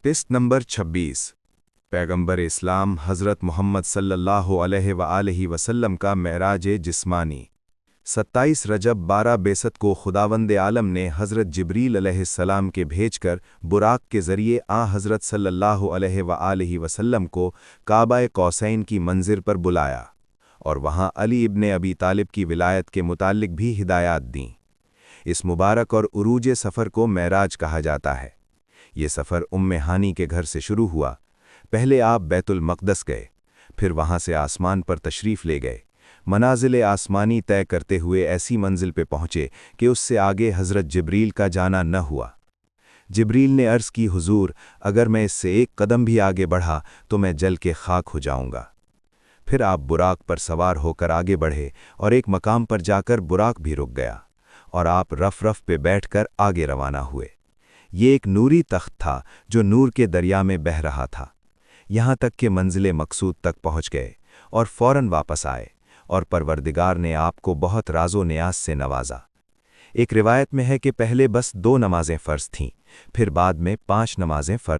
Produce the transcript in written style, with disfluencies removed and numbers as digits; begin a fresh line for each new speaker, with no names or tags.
Test number 26 पैगंबर इस्लाम हज़रत मोहम्मद सल्लल्लाहु अलैहि वसल्लम का मेराज जिस्मानी। 27 रजब 12 बेसत को खुदावंद आलम ने हज़रत जिब्रील अलैहिस्सलाम के भेजकर बुराक के ज़रिए हज़रत सल्लल्लाहु अलैहि वसल्लम को काबा कौसैन की मंजिर पर बुलाया और वहाँ अली इब्ने अबी तालिब की विलायत के मुताल्लिक भी हिदायत दीं। इस मुबारक और उरूज सफ़र को मेराज कहा जाता है। ये सफ़र उम्मे हानी के घर से शुरू हुआ। पहले आप बैतुल मक़दस गए, फिर वहाँ से आसमान पर तशरीफ़ ले गए। मनाजिल आसमानी तय करते हुए ऐसी मंजिल पे पहुँचे कि उससे आगे हज़रत जिब्रील का जाना न हुआ। जिब्रील ने अर्ज़ की, हुज़ूर, अगर मैं इससे एक कदम भी आगे बढ़ा तो मैं जल के खाक हो जाऊँगा। फिर आप बुराक पर सवार होकर आगे बढ़े और एक मकाम पर जाकर बुराक भी रुक गया और आप रफ पे बैठकर आगे रवाना हुए। ये एक नूरी तख्त था जो नूर के दरिया में बह रहा था। यहाँ तक कि मंजिल मकसूद तक पहुँच गए और फ़ौरन वापस आए और परवरदिगार ने आपको बहुत राज़ो नियाज से नवाजा। एक रिवायत में है कि पहले बस 2 नमाज़ें फ़र्ज़ थीं, फिर बाद में 5 नमाज़ें फ़र्ज़